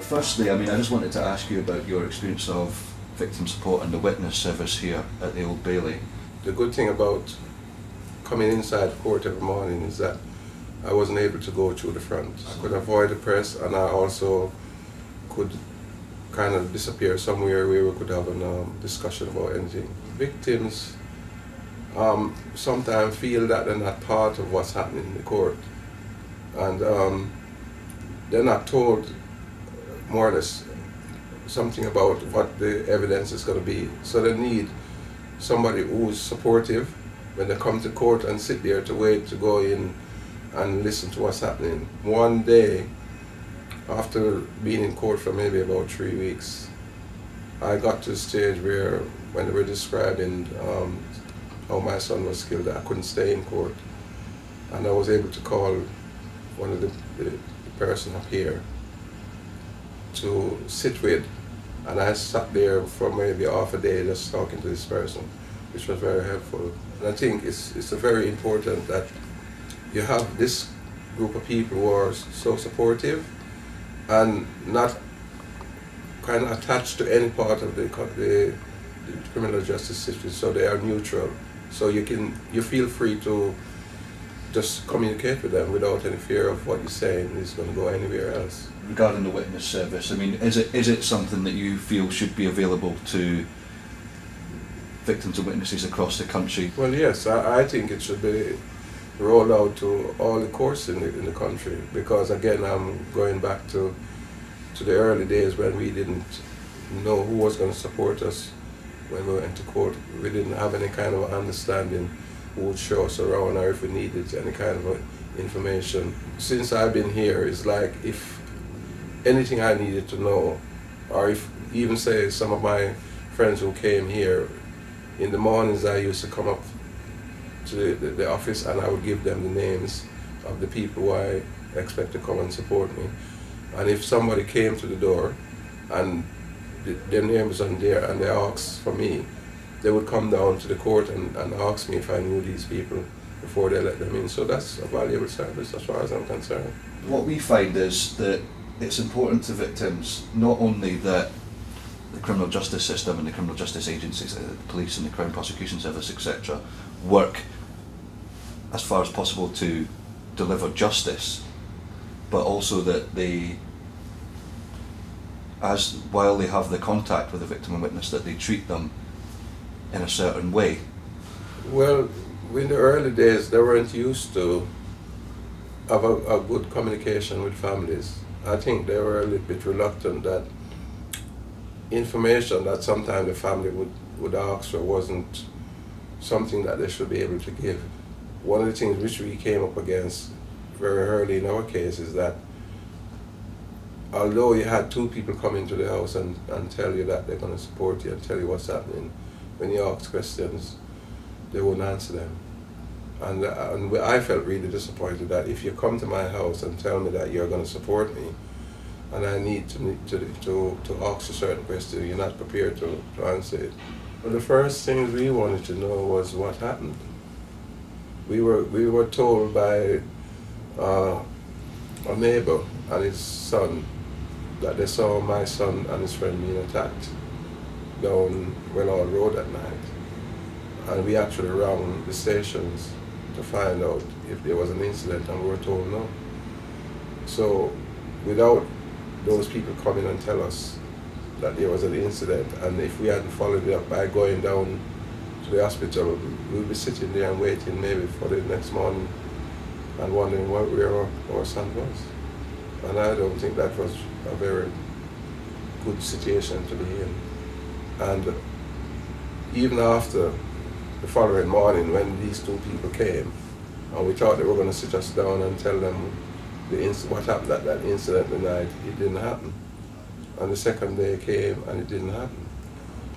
firstly, I mean, I just wanted to ask you about your experience of victim support and the witness service here at the Old Bailey. The good thing about coming inside court every morning is that I wasn't able to go through the front. I could avoid the press, and I also could kind of disappear somewhere where we could have a discussion about anything. Victims sometimes feel that they're not part of what's happening in the court, and they're not told more or less something about what the evidence is going to be. So they need somebody who's supportive when they come to court and sit there to wait to go in and listen to what's happening. One day, after being in court for maybe about 3 weeks, I got to a stage where, when they were describing how my son was killed, I couldn't stay in court. And I was able to call one of the person up here to sit with. And I sat there for maybe half a day just talking to this person, which was very helpful. And I think it's very important that you have this group of people who are so supportive and not kind of attached to any part of the criminal justice system, so they are neutral. So you feel free to just communicate with them without any fear of what you're saying is going to go anywhere else. Regarding the witness service, I mean, is it something that you feel should be available to victims and witnesses across the country? Well, yes, I think it should be rolled out to all the courts in the country, because again, I'm going back to the early days when we didn't know who was going to support us when we went to court. We didn't have any kind of understanding who would show us around, or if we needed any kind of information. Since I've been here, it's like if anything I needed to know, or if even say some of my friends who came here, in the mornings I used to come up to the office and I would give them the names of the people who I expect to come and support me. And if somebody came to the door and their name was on there and they asked for me, they would come down to the court and ask me if I knew these people before they let them in. So that's a valuable service as far as I'm concerned. What we find is that it's important to victims not only that the criminal justice system and the criminal justice agencies, the police and the Crown Prosecution Service, etc., work as far as possible to deliver justice, but also that they, while they have the contact with the victim and witness, that they treat them in a certain way. Well, in the early days, they weren't used to have a good communication with families. I think they were a little bit reluctant that information that sometimes the family would ask for wasn't something that they should be able to give. One of the things which we came up against very early in our case is that although you had two people come into the house and tell you that they're going to support you and tell you what's happening, when you ask questions, they wouldn't answer them. And I felt really disappointed that if you come to my house and tell me that you're going to support me, and I need to ask a certain question, you're not prepared to answer it. Well, the first thing we wanted to know was what happened. We were told by a neighbor and his son that they saw my son and his friend being attacked down Wellall Road at night. And we actually rang the stations to find out if there was an incident, and we were told no. So without those people coming and tell us that there was an incident, and if we hadn't followed it up by going down to the hospital, we'd be sitting there and waiting maybe for the next morning and wondering where our son was. And I don't think that was a very good situation to be in. And even after the following morning, when these two people came, and we thought they were going to sit us down and tell them what happened at that incident the night, it didn't happen. And the second day came and it didn't happen.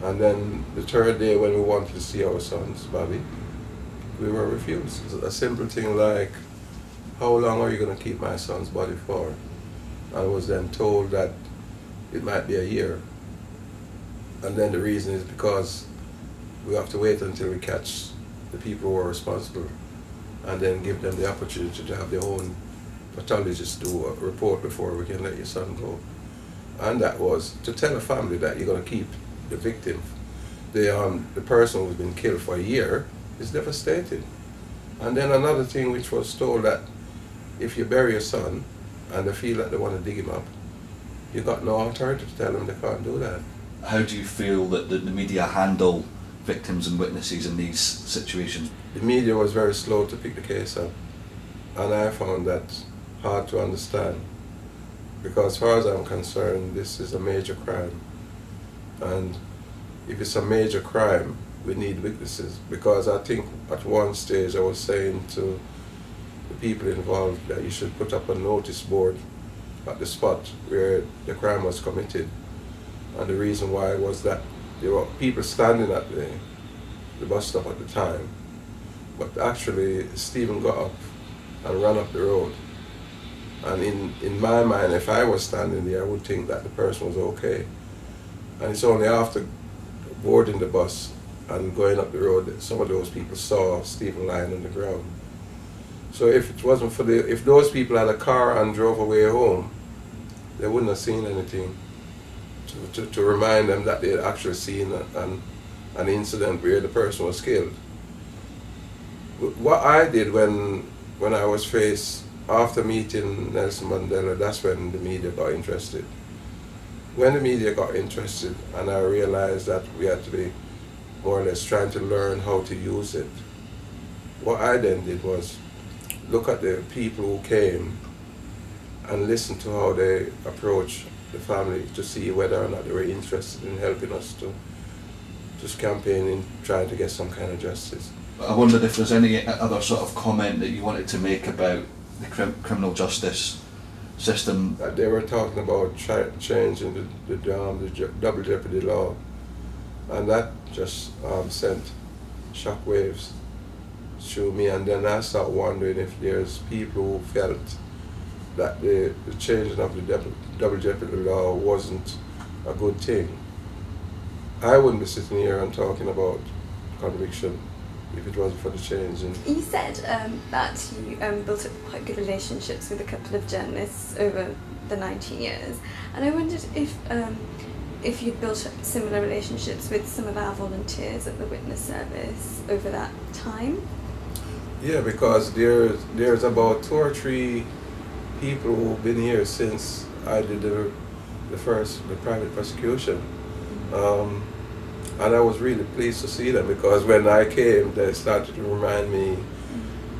And then the third day, when we wanted to see our sons, Bobby, we were refused. A simple thing like, how long are you going to keep my son's body for? I was then told that it might be a year. And then the reason is because we have to wait until we catch the people who are responsible and then give them the opportunity to have their own pathologist do a report before we can let your son go. and that was to tell a family that you're going to keep the victim. The person who's been killed for a year is devastated. And then another thing which was told, that if you bury your son and they feel that they want to dig him up, you got no alternative to tell them they can't do that. How do you feel that the media handle victims and witnesses in these situations? The media was very slow to pick the case up, and I found that hard to understand, because as far as I'm concerned, this is a major crime, and if it's a major crime, we need witnesses, because I think at one stage I was saying to the people involved that you should put up a notice board at the spot where the crime was committed. And the reason why was that there were people standing at the bus stop at the time, but actually Stephen got up and ran up the road. And in my mind, if I was standing there, I would think that the person was okay. And it's only after boarding the bus and going up the road that some of those people saw Stephen lying on the ground. So if it wasn't for if those people had a car and drove away home, they wouldn't have seen anything to remind them that they had actually seen an incident where the person was killed. What I did when I was faced, after meeting Nelson Mandela, that's when the media got interested. When the media got interested and I realized that we had to be more or less trying to learn how to use it, what I then did was look at the people who came and listen to how they approach the family to see whether or not they were interested in helping us to just campaign in trying to get some kind of justice. I wondered if there's any other sort of comment that you wanted to make about the criminal justice system. They were talking about changing the double jeopardy law, and that just sent shockwaves through me, and then I started wondering if there's people who felt that the changing of the double jeopardy law wasn't a good thing. I wouldn't be sitting here and talking about conviction if it wasn't for the change. You said that you built up quite good relationships with a couple of journalists over the 19 years, and I wondered if you'd built up similar relationships with some of our volunteers at the Witness Service over that time. Yeah, because there's about 2 or 3 people who've been here since I did the private prosecution. And I was really pleased to see them, because when I came, they started to remind me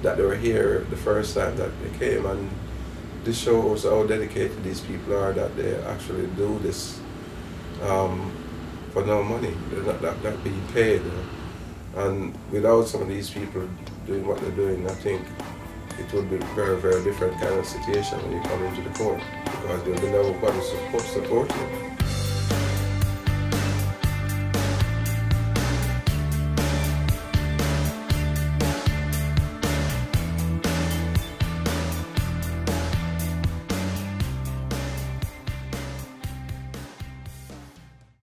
that they were here the first time that they came, and this shows how dedicated these people are, that they actually do this for no money. They're not being paid. And without some of these people doing what they're doing, I think it would be a very, very different kind of situation when you come into the court, because there'll be nobody to support you.